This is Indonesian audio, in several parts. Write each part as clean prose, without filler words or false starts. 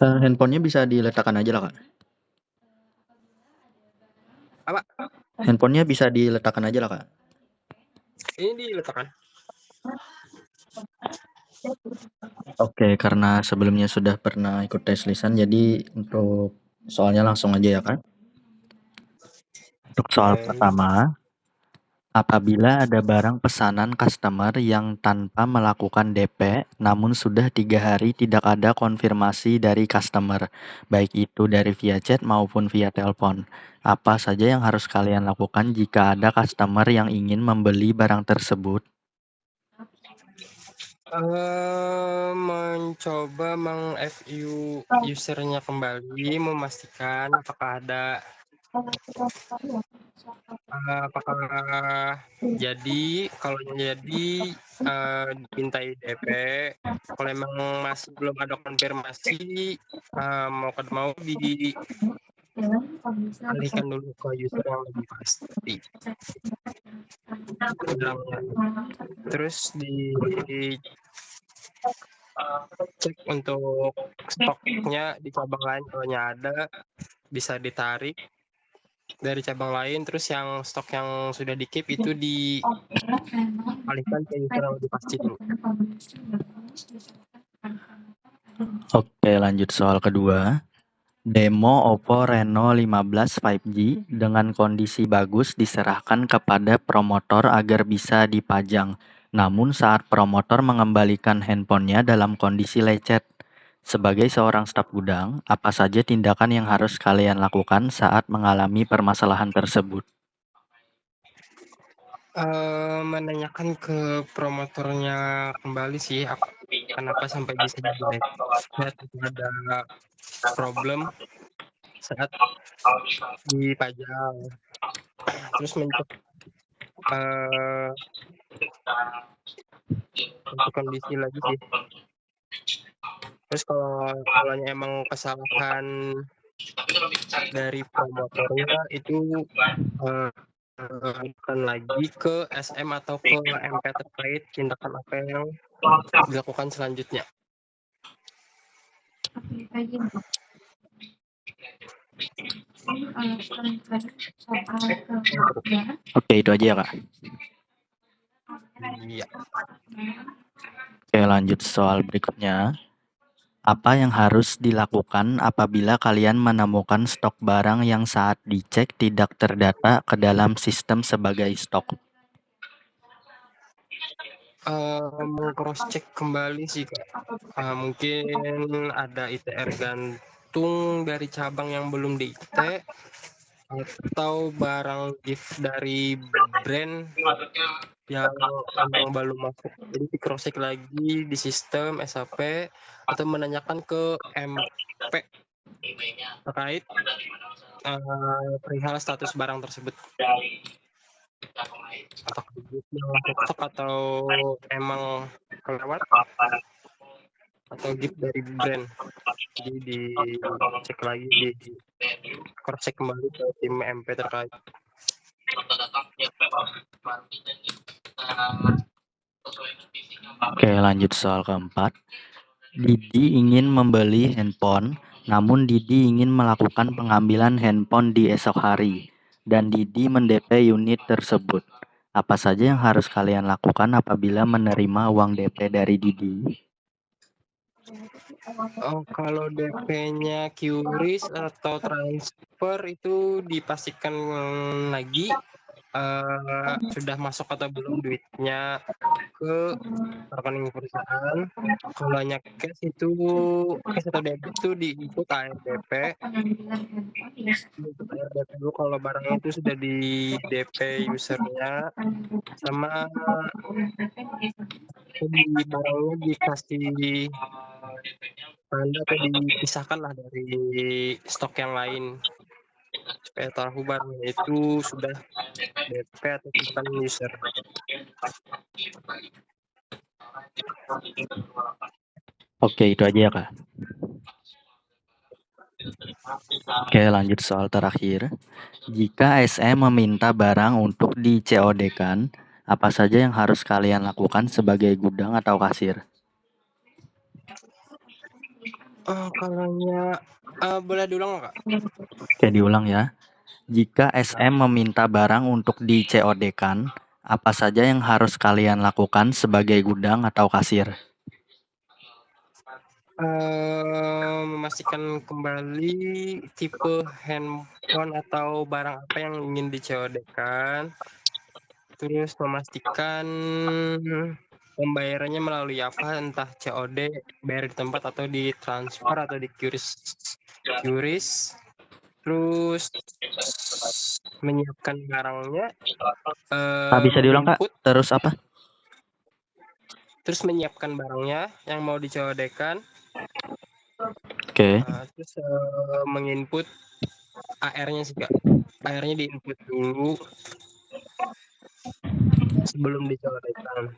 Handphonenya bisa diletakkan aja lah, Kak. Apa? Handphonenya bisa diletakkan aja lah, Kak. Ini diletakkan. Oke, karena sebelumnya sudah pernah ikut tes lisan, jadi untuk soalnya langsung aja ya, Kak. Untuk soal pertama, apabila ada barang pesanan customer yang tanpa melakukan DP, namun sudah 3 hari tidak ada konfirmasi dari customer, baik itu dari via chat maupun via telepon. Apa saja yang harus kalian lakukan jika ada customer yang ingin membeli barang tersebut? Mencoba meng-FU usernya kembali, memastikan apakah kalau jadi dimintai DP. Kalau emang masih belum ada konfirmasi, mau dialihkan dulu ke user yang lebih pasti. Terus cek untuk stoknya di cabang lain, kalau ada bisa ditarik dari cabang lain, terus yang stok yang sudah di keep itu dialihkan ke user yang lebih pasti dulu. Oke, lanjut soal kedua. Demo Oppo Reno 15 5G dengan kondisi bagus diserahkan kepada promotor agar bisa dipajang. Namun saat promotor mengembalikan handphonenya dalam kondisi lecet. Sebagai seorang staf gudang, apa saja tindakan yang harus kalian lakukan saat mengalami permasalahan tersebut? Menanyakan ke promotornya kembali sih, kenapa sampai bisa jadi lecet, ada problem saat dipajang. Terus untuk kondisi lagi sih. Terus kalau emang kesalahan dari promotornya itu akan lagi ke SM atau ke MP terkait tindakan apa yang dilakukan selanjutnya. Oke, itu aja ya, Kak. Iya. Oke, lanjut soal berikutnya. Apa yang harus dilakukan apabila kalian menemukan stok barang yang saat dicek tidak terdata ke dalam sistem sebagai stok? Cross check kembali sih, Kak. Mungkin ada ITR gantung dari cabang yang belum di-IT, atau barang gift dari brand yang emang belum masuk. Jadi di cross check lagi di sistem SAP atau menanyakan ke MP terkait perihal status barang tersebut. Apakah yang masuk stok atau emang kelewat atau gift dari brand. Jadi dicek lagi, di cross check kembali ke tim MP terkait. Oke, lanjut soal keempat. Didi ingin membeli handphone, namun Didi ingin melakukan pengambilan handphone di esok hari, dan Didi mendp unit tersebut. Apa saja yang harus kalian lakukan apabila menerima uang DP dari Didi? Kalau DP-nya QRIS atau transfer itu dipastikan lagi sudah masuk atau belum duitnya ke rekening perusahaan. Kalau hanya cash atau debit itu diinput ARDP. Dulu kalau barangnya itu sudah di DP usernya, sama di barangnya dikasih tanda atau dipisahkan lah dari stok yang lain supaya tahu barangnya itu sudah DP atau bukan user. Oke, itu aja ya, Kak. Oke, lanjut soal terakhir. Jika SM meminta barang untuk di COD-kan, Apa saja yang harus kalian lakukan sebagai gudang atau kasir? Boleh diulang nggak, Kak? Oke, diulang ya. Jika SM meminta barang untuk di COD-kan, apa saja yang harus kalian lakukan sebagai gudang atau kasir? Memastikan kembali tipe handphone atau barang apa yang ingin di-COD-kan. Terus memastikan pembayarannya melalui apa, entah COD, bayar di tempat atau ditransfer atau di QRIS. Terus menyiapkan barangnya, Bisa diulang, Kak? menginput, Terus apa? terus menyiapkan barangnya yang mau di-COD-kan. Oke. Terus menginput AR-nya sih, Kak. AR-nya diinput dulu sebelum di-COD-kan.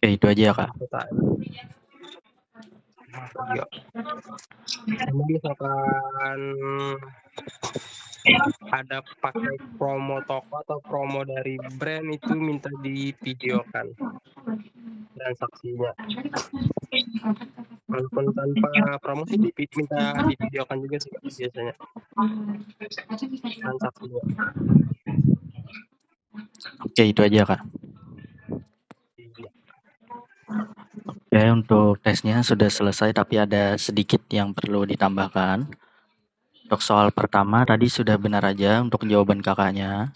Oke, itu aja ya, Kak. Iya. Sama misalkan ada pakai promo toko atau promo dari brand, itu minta divideokan transaksinya. Walaupun tanpa promo sih minta divideokan juga sih, Kak, biasanya transaksinya. Oke, itu aja, Kak. Iya. Oke, untuk tesnya sudah selesai, tapi ada sedikit yang perlu ditambahkan. Untuk soal pertama tadi sudah benar aja untuk jawaban kakaknya.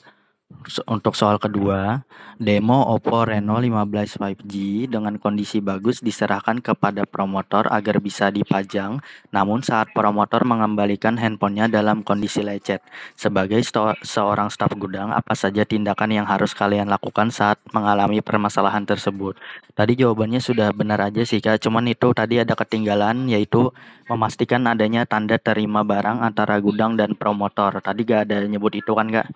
Untuk soal kedua, demo Oppo Reno 15 5G dengan kondisi bagus diserahkan kepada promotor agar bisa dipajang, namun saat promotor mengembalikan handphonenya dalam kondisi lecet. Sebagai seorang staf gudang, apa saja tindakan yang harus kalian lakukan saat mengalami permasalahan tersebut? Tadi jawabannya sudah benar aja sih, Kak, cuman itu tadi ada ketinggalan, yaitu memastikan adanya tanda terima barang antara gudang dan promotor. Tadi gak ada nyebut itu kan, Kak?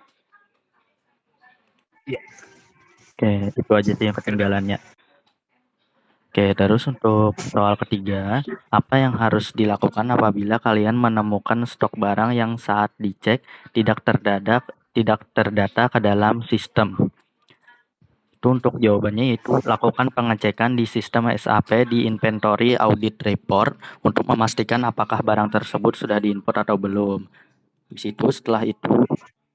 Iya. Oke, itu aja sih yang ketinggalannya. Oke, terus untuk soal ketiga, apa yang harus dilakukan apabila kalian menemukan stok barang yang saat dicek tidak terdata ke dalam sistem? Itu untuk jawabannya, yaitu lakukan pengecekan di sistem SAP di Inventory Audit Report untuk memastikan apakah barang tersebut sudah diinput atau belum. Setelah itu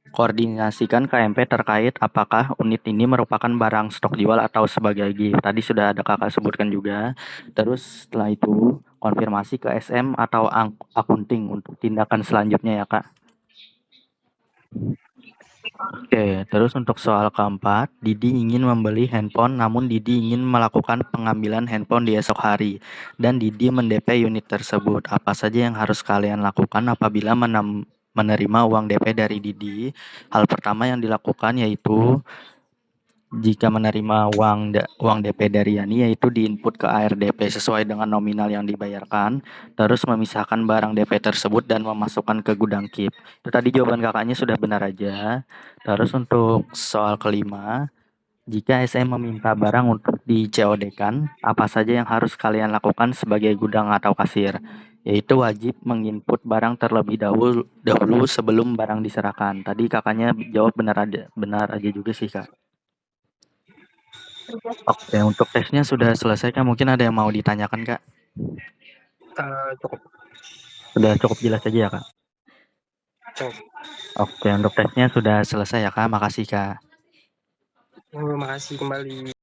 koordinasikan KMP terkait apakah unit ini merupakan barang stok jual atau sebagai gift. Tadi sudah ada kakak sebutkan juga. Terus setelah itu konfirmasi ke SM atau akunting untuk tindakan selanjutnya ya, Kak. Oke, terus untuk soal keempat, Didi ingin membeli handphone namun Didi ingin melakukan pengambilan handphone di esok hari dan Didi mendP unit tersebut. Apa saja yang harus kalian lakukan apabila menerima uang DP dari Didi? Hal pertama yang dilakukan yaitu jika menerima uang DP dari Yani, yaitu diinput ke ARDP sesuai dengan nominal yang dibayarkan, terus memisahkan barang DP tersebut dan memasukkan ke gudang KIP. Itu tadi jawaban kakaknya sudah benar aja. Terus untuk soal kelima, jika SM meminta barang untuk di COD-kan, apa saja yang harus kalian lakukan sebagai gudang atau kasir? Yaitu wajib menginput barang terlebih dahulu sebelum barang diserahkan. Tadi kakaknya jawab benar aja juga sih, Kak. Oke, untuk tesnya sudah selesai, Kak. Mungkin ada yang mau ditanyakan, Kak? Cukup. Sudah cukup jelas aja ya, Kak? Cukup. Oke, untuk tesnya sudah selesai ya, Kak. Makasih, Kak. Terima kasih kembali.